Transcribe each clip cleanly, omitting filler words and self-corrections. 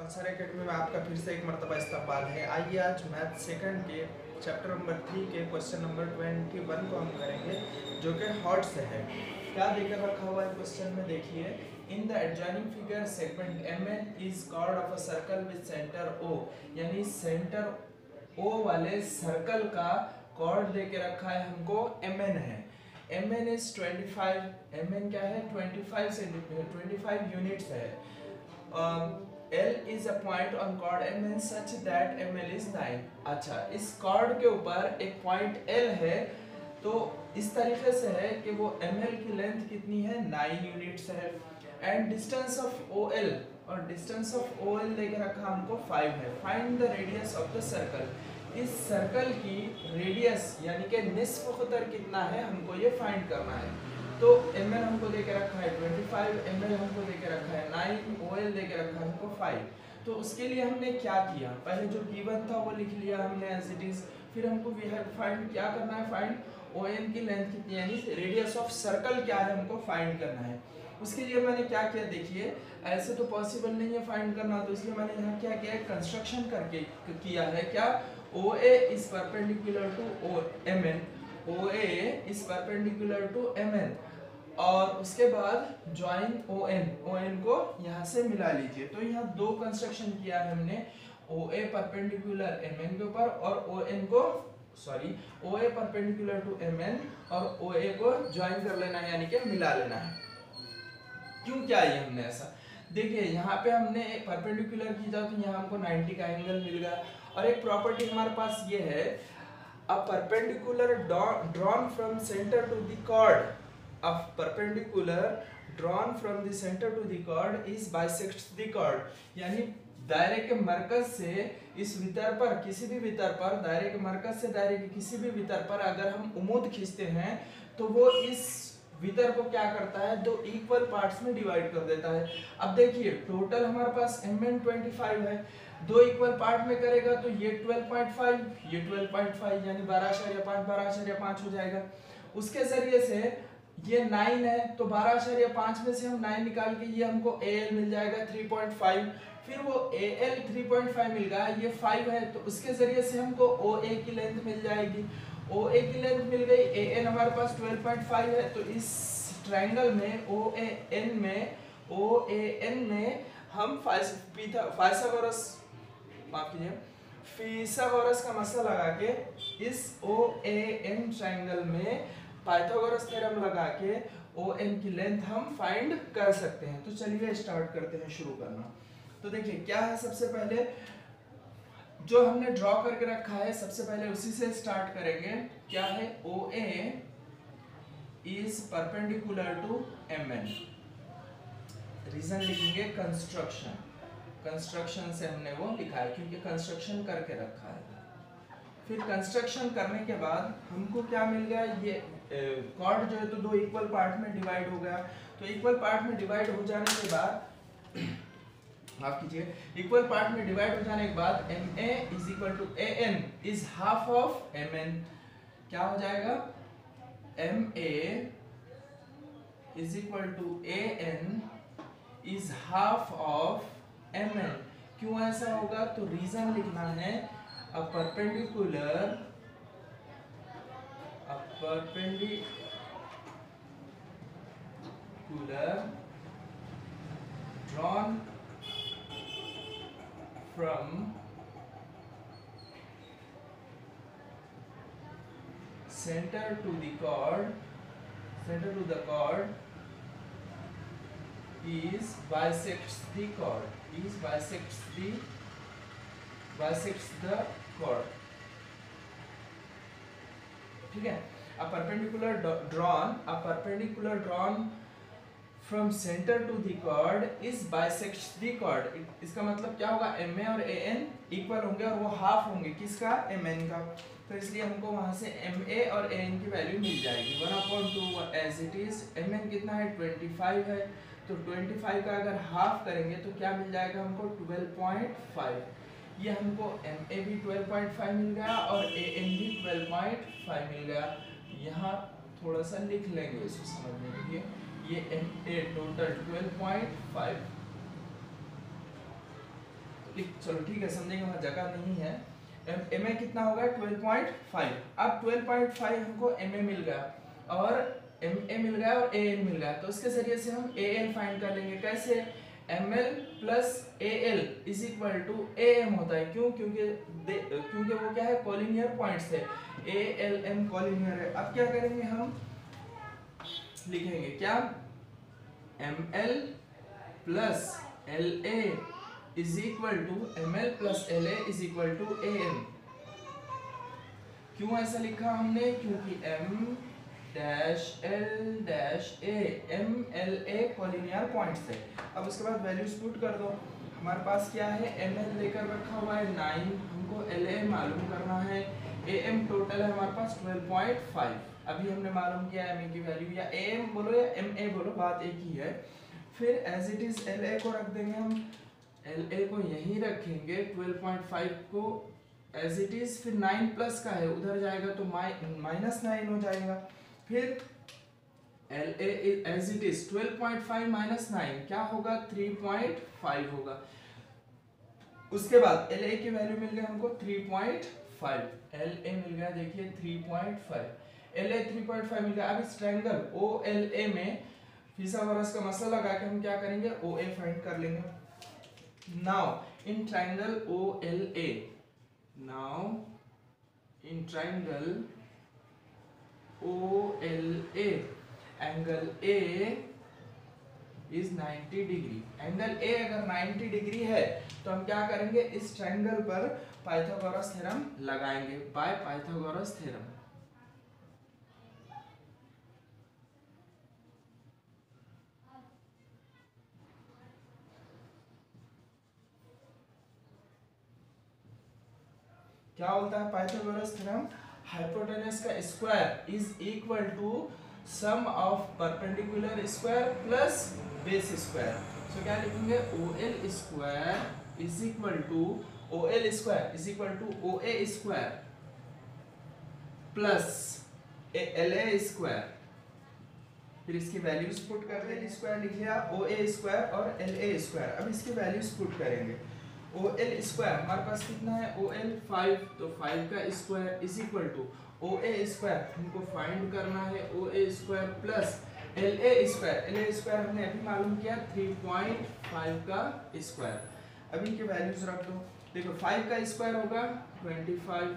पाठशाला एकेडमी में आपका फिर से एक मरतबा इस्तकबाल है। आइए आज मैथ सेकंड के चैप्टर नंबर 3 के क्वेश्चन नंबर 21 को हम करेंगे, जो कि हॉट से है। क्या देकर रखा हुआ है क्वेश्चन में, देखिए। In the adjoining figure segment MN is chord of a circle with centre O, यानी सेंटर O वाले सर्कल का कॉर्ड देके रखा है हमको MN है। MN is 25, MN क्या है 25 यूनिट्स है। L is a point on chord MN such that ML is 9। अच्छा, इस कॉर्ड के ऊपर एक पॉइंट L है, तो इस तरीके से है कि वो ML की लेंथ कितनी है 9 यूनिट्स है। एंड डिस्टेंस ऑफ OL, और डिस्टेंस ऑफ OL देके रखा हमको 5 है। Find the radius of the circle, इस सर्कल की रेडियस यानी कि निस्फ क़तर कितना है हमको ये फाइंड करना है। तो ML हमको देके रखा है 25, ML हमको देके रखा है 9, OL देके रखा है हमको 5। तो उसके लिए हमने क्या किया, पहले जो गिवन था वो लिख लिया हमने एज इट इज। फिर हमको वी हैव फाइंड क्या करना है, फाइंड OM की लेंथ कितनी है, यानी रेडियस ऑफ सर्कल क्या है हमको फाइंड करना है। उसके लिए मैंने क्या किया, देखिए ऐसे तो पॉसिबल नहीं है फाइंड करना, तो इसलिए मैंने यहाँ क्या किया, कंस्ट्रक्शन करके किया है। क्या, OA is perpendicular to MN, OA is perpendicular to MN, और उसके बाद ज्वाइन ON को यहाँ से मिला लीजिए। तो यहाँ दो कंस्ट्रक्शन किया है हमने, OA परपेंडिकुलर MN के ऊपर और OA परपेंडिकुलर टू MN और OA को ज्वाइन कर लेना है, यानी कि मिला लेना है। क्यों किया ये हमने ऐसा, देखिए यहाँ पे हमने एक परपेंडिकुलर की जाए तो यहाँ हमको 90 का एंगल मिल गया। और एक प्रॉपर्टी हमारे पास ये है, a perpendicular drawn from centre to the chord, a perpendicular drawn from the center to the chord is bisects the chord, यानी दायरे के मरकज से इस वितर पर, किसी भी वितर पर, दायरे के मरकज से दायरे के किसी भी वितर पर अगर हम उम्मीद खींचते हैं तो वो इस वितर को क्या करता है, दो इक्वल पार्ट्स में डिवाइड कर देता है। अब देखिए टोटल हमारे पास MN 25 है, दो इक्वल पार्ट में करेगा तो ये 12.5, ये 12.5, यानी 12.5 हो जाएगा। उसके जरिए से ये 9 है, तो 12.5 में से हम 9 निकाल के ये हमको AL मिल जाएगा 3.5। फिर वो AL 3.5 मिल गया, ये 5 है, तो उसके जरिए से हमको OA की लेंथ मिल जाएगी। OA की लेंथ मिल गई, AN हमारे पास 12.5 है, तो इस ट्रायंगल में OAN में हम फिसागोरस का मसला लगा के इस OAN ट्रायंगल में पाइथागोरस थ्योरम लगा के ON की लेंथ हम फाइंड कर सकते हैं। तो चलिए स्टार्ट करते हैं, शुरू करना। तो देखिए क्या है, सबसे पहले जो हमने ड्रॉ करके रखा है सबसे पहले उसी से स्टार्ट करेंगे। क्या है, OA is perpendicular to MN, reason लिखेंगे कंस्ट्रक्शन से हमने वो लिखा है क्योंकि कंस्ट्रक्शन करके रखा है। फिर कंस्ट्रक्शन करने के बाद हमको क्या मिल गया, ये कॉर्ड जो है तो दो इक्वल पार्ट में डिवाइड हो गया। तो इक्वल पार्ट में डिवाइड हो जाने के बाद माफ कीजिए, इक्वल पार्ट में डिवाइड हो जाने के बाद MA is equal to AN is half of MN। क्या हो जाएगा, MA is equal to AN is half of MN। क्यों ऐसा होगा, तो रीजन लिखना है, a perpendicular drawn from center to the chord bisects the chord, ठीक है। a perpendicular drawn from center to the chord is bisects the chord। इसका मतलब क्या होगा, MA और AN इक्वल होंगे और वो हाफ होंगे किसका, MN का। तो इसलिए हमको वहां से MA और AN की वैल्यू मिल जाएगी 1/2 एज इट इज। MN कितना है 25 है, तो 25 का अगर हाफ करेंगे तो क्या मिल जाएगा हमको 12.5। ये हमको MA भी 12.5 मिल गया और AN भी 12.5 मिल गया। यहाँ थोड़ा सा लिख लेंगे इसको समझने के लिए, ये MA टोटल 12.5 चलो ठीक है, समझेंगे, वहाँ जगह नहीं है। एम ए कितना होगा 12.5। अब 12.5 हमको एम ए मिल गया और एम ए मिल गया और ए एल मिल गया, तो उसके जरिए से हम ए एल फाइंड कर लेंगे। कैसे? M L plus A L is equal to A M होता है। क्यों? क्योंकि वो क्या है, कॉलिनियर पॉइंट्स है, ए एल एम कॉलिनियर है। अब क्या करेंगे, हम लिखेंगे क्या, M L plus L A is equal to M L plus L A is equal to A M. क्यों ऐसा लिखा हमने? क्योंकि M dash L dash A M L A collinear points है। अब उसके बाद वैल्यूज पुट कर दो। हमारे पास क्या है, एम एल लेकर रखा हुआ है 9, हमको एल ए मालूम करना है, ए एम टोटल है हमारे पास 12.5। अभी हमने मालूम किया एम ए की वैल्यू, या ए एम बोलो या एम ए बोलो, बात एक ही है। फिर as it is L A को रख देंगे हम, एल ए को यहीं रखेंगे, 12.5 को एज इट इज, फिर 9 प्लस का है उधर जाएगा तो -9 हो जाएगा। फिर L A as it is 12.5 minus 9 क्या होगा, 3.5 होगा। उसके बाद एल ए की वैल्यू मिल गई हमको 3.5, एल ए मिल गया देखिए 3.5, एल ए 3.5 मिल गया। अब इस ट्रायंगल ओ एल ए में फिथागोरस का मसला लगा के हम क्या करेंगे, ओ ए फाइंड कर लेंगे। Now in triangle O L A, now in triangle OLA, angle A is 90 degree. Angle A अगर 90 डिग्री है तो हम क्या करेंगे, इस ट्रायंगल पर पाइथागोरस थ्योरम लगाएंगे, बाय पाइथागोरस थ्योरम। क्या बोलता है पाइथागोरस थ्योरम, हाइपोटेनस का square is equal to sum of perpendicular square plus base square. So क्या लिखेंगे, OL square is equal to OL square is equal to OA square plus LA square. फिर इसकी values put कर दें, square लिख लिया, OA square और LA square. अब इसकी वैल्यूज पुट करेंगे। OL स्क्वायर हमारे पास कितना है, OL 5, तो 5 का square is equal to OA square, हमको फाइंड करना है OA square plus LA square. LA square हमने अभी मालूम किया 3.5 का स्क्वायर। अभी के वैल्यूज रख दो, देखो 5 का स्क्वायर होगा 25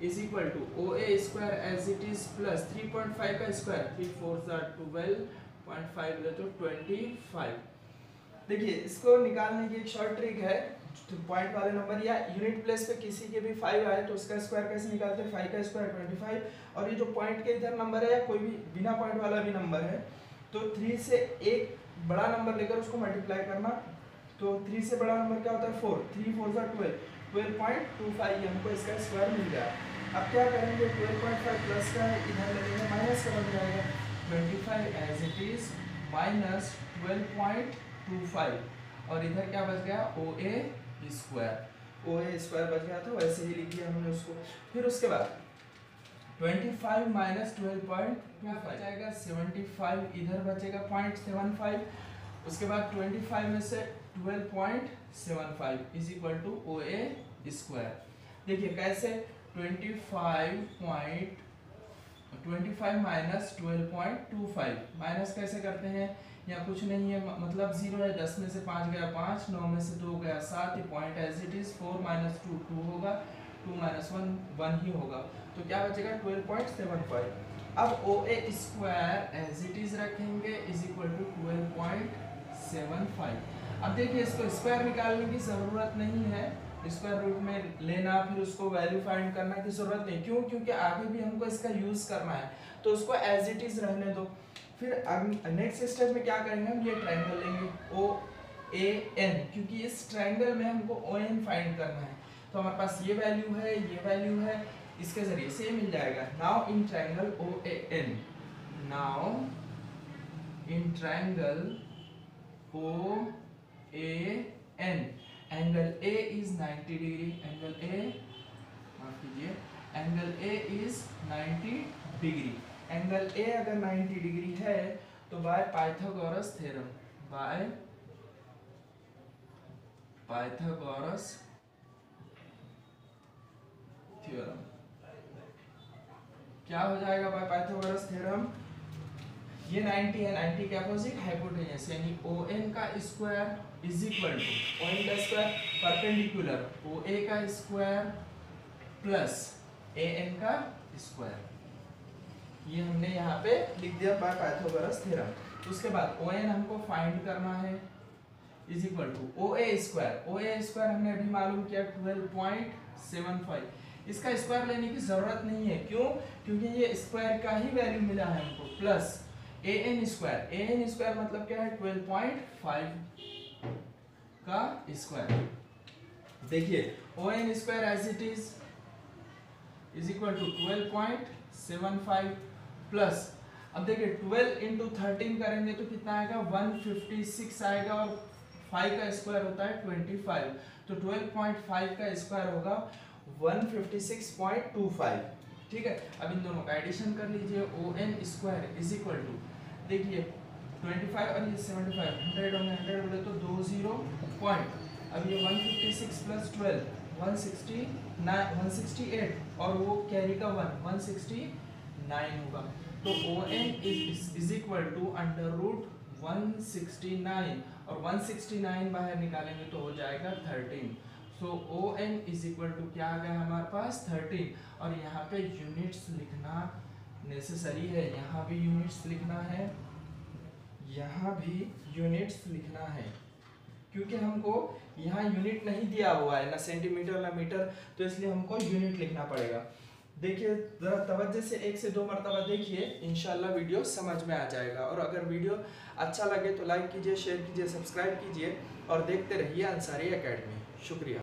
is equal to OA square as it is plus 3.5 का स्क्वायर, 3 4 12.5 तो 25। देखिए इसको निकालने की एक शॉर्ट ट्रिक है, पॉइंट वाले नंबर या यूनिट प्लेस पे किसी के भी 5 आए तो उसका स्क्वायर कैसे निकालते हैं, 5 का स्क्वायर 25, और ये जो पॉइंट के इधर नंबर है या कोई भी बिना पॉइंट वाला भी नंबर है तो 3 से एक बड़ा नंबर लेकर उसको मल्टीप्लाई करना। तो 3 से बड़ा नंबर क्या होता है 4, 3 4 12.25, ये हमको इसका स्क्वायर मिल गया। अब क्या करेंगे, 12.5 प्लस का है इधर ले लेंगे, माइनस का बन जाएगा 25 एज इट इज माइनस 12.25, और इधर क्या बच गया, OA स्क्वायर बच गया था, वैसे ही लिख दिया हमने उसको। फिर उसके बाद 25 माइनस 12.25 जाएगा 75, इधर बचेगा 0.75, उसके बाद 25 में से 12.75 is equal to OA square. देखिए कैसे, 25 माइनस 12.25 माइनस कैसे करते हैं, यहाँ कुछ नहीं है मतलब 0 है, 10 में से 5 गया 5, 9 में से 2 गया 7, point as it is 4 minus 2 2 होगा, 2 माइनस 1 1 ही होगा, तो क्या बचेगा 12.75। अब OA square as it is रखेंगे इज इक्वल टू 12.75। अब देखिए इसको स्क्वायर निकालने की ज़रूरत नहीं है, स्क्वायर रूट में लेना फिर उसको वैल्यू फाइंड करने की ज़रूरत नहीं, क्यों, क्योंकि आगे भी हमको इसका यूज़ करना है, तो उसको एज इट इज रहने दो। फिर नेक्स्ट स्टेप में क्या करेंगे, हम ये ट्रायंगल लेंगे OAN, क्योंकि इस ट्रायंगल में हमको ON फाइंड करना है, तो हमारे पास ये वैल्यू है, ये वैल्यू है, इसके जरिए से मिल जाएगा। Now in triangle OAN, now in triangle OAN, angle A is 90 degree, angle A माफ कीजिए, angle A is 90 degree. Angle A अगर 90 डिग्री है तो bye Pythagoras theorem, bye Pythagoras theorem. क्या हो जाएगा बाय पाइथागोरस थ्योरम? ये 90 है, 90 के अपोजिट हाइपोटेन्यूस, यानी ON का square is equal to ON का स्क्वायर परपेंडिकुलर OA का स्क्वायर प्लस AN का स्क्वायर। ये हमने यहाँ पे लिख दिया बाय पाइथागोरस थ्योरम। उसके बाद ON हमको फाइंड करना है is equal to OA square. OA square हमने अभी मालूम किया 12.75। इसका स्क्वायर लेने की जरूरत नहीं है, क्यों? क्योंकि ये स्क्वायर का ही वैल्यू मिला है हमको, plus AN square. AN square मतलब क्या है? 12.5 का स्क्वायर। देखिए ON square as it is equal to 12.75 plus, अब देखिए 12 इंटू 13 करेंगे तो कितना आएगा? 156 आएगा, और 5 का स्क्वायर होता है 25, तो 12.5 का स्क्वायर होगा 156.25। ठीक है, अब इन दोनों का एडिशन कर लीजिए। ON square is equal to, देखिए 25 और ये 75, 100 और 100 बोले तो 20 पॉइंट, अब ये 156 प्लस 12 168, और वो कैरी का 169 होगा। तो ON is equal to under root 169, और 169 बाहर निकालेंगे तो हो जाएगा 13। So ON is equal to क्या आ गया हमारे पास? 13। और यहाँ पे यूनिट्स लिखना नेसेसरी है, यहाँ भी यूनिट्स लिखना है, यहाँ भी यूनिट्स लिखना है, क्योंकि हमको यहाँ यूनिट नहीं दिया हुआ है, ना सेंटीमीटर ना मीटर, तो इसलिए हमको यूनिट लिखना पड़ेगा। देखिए जरा तवज्जो से 1 से 2 मरतबा देखिए, इंशाल्लाह वीडियो समझ में आ जाएगा। और अगर वीडियो अच्छा लगे तो लाइक कीजिए, शेयर कीजिए, सब्सक्राइब कीजिए, और देखते रहिए अंसारी एकेडमी। शुक्रिया।